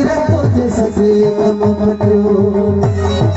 तुझे सके कम पटियो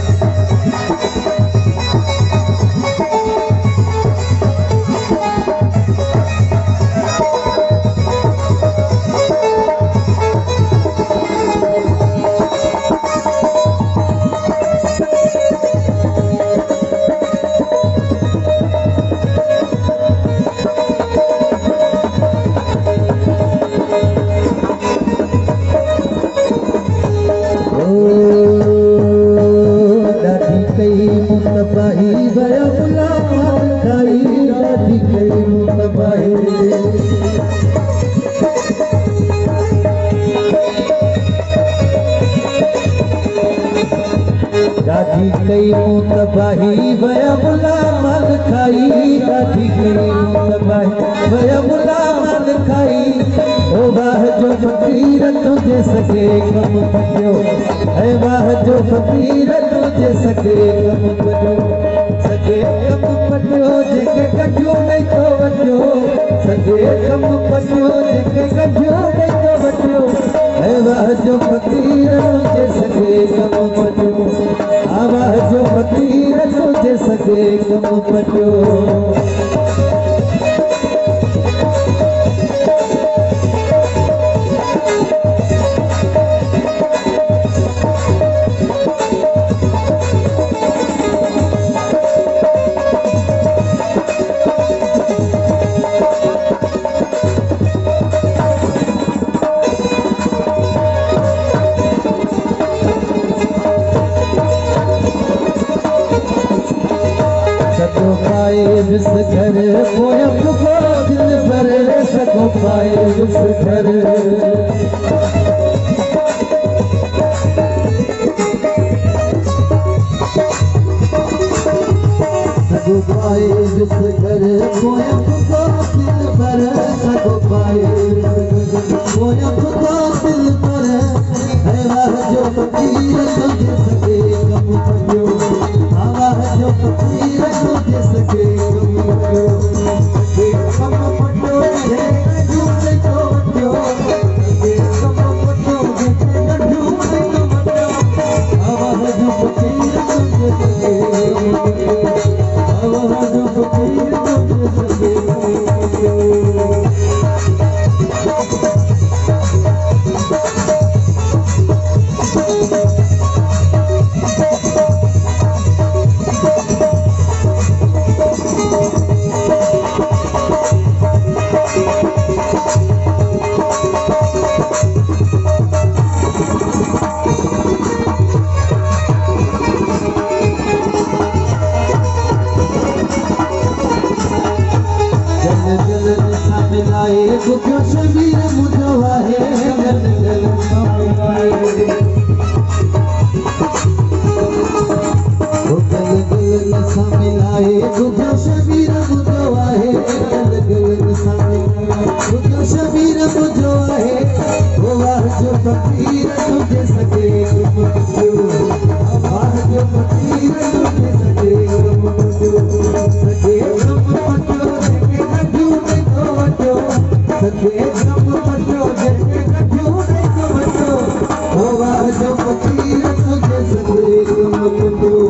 तबाही भया गुलाम खाई ॾाढी कई तबाही ॾाढी कई तबाही भया गुलाम खाई ॾाढी कई तबाही भया गुलाम खाई ओ वाह जो फ़क़ीर तुझे सके कम पटियो ऐं वाह जो फ़क़ीर तुझे सके कम पटियो सके कम पटियो जेके कढियो नहीं तो वठियो सके कम पटियो जेके कढियो नहीं तो वठियो ऐं वाह जो फ़क़ीर तुझे सके कम पटियो आ वाह जो फ़क़ीर तुझे सके कम पटियो विस घर पोयम को दिल भर सको पाए विस घर सको पाए विस घर पोयम को दिल भर सको पाए पोयम को दिल भर है वाह जो फ़क़ीर तुझे सके कम पटियो वाह जो फ़क़ीर तुझे सके गुफियो शबीर मुझो आहे गल गल सामिलाए ओ गल गल सामिलाए गुफियो शबीर मुझो आहे गल गल सामिलाए गुफियो शबीर मुझो आहे ओ वाह जो फ़क़ीर तुझे सके कम पटियो वाह जो फ़क़ीर तुझे सके कम पटियो सके कम पटियो जेके कढियो नहीं तो वठियो सके कम पटियो जेके कढियो नहीं तो वठियो ओ वाह जो फ़क़ीर तुझे सके कम पटियो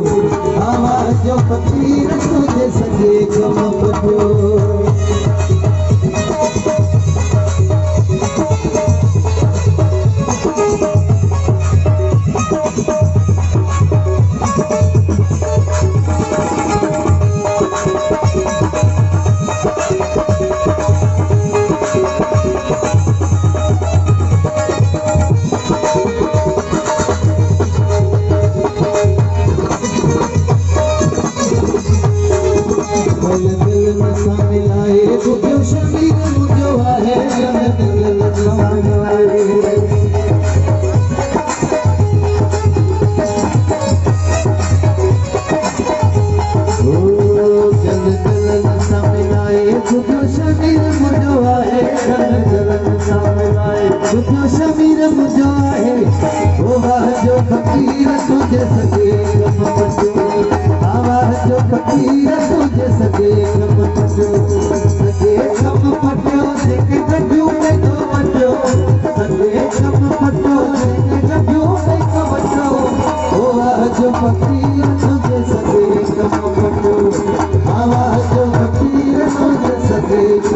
आ वाह जो फ़क़ीर तुझे सके कम पटियो शबीर मुझो आहे ओ वाह जो फ़क़ीर तुझे सके कम पटियो आ वाह जो फ़क़ीर तुझे सके कम पटियो सके कम पटियो जेके कढियो नहीं तो वठियो सके कम पटियो जेके फकीर तुझे सके कम बटो आवाज जो फकीर तुझे सके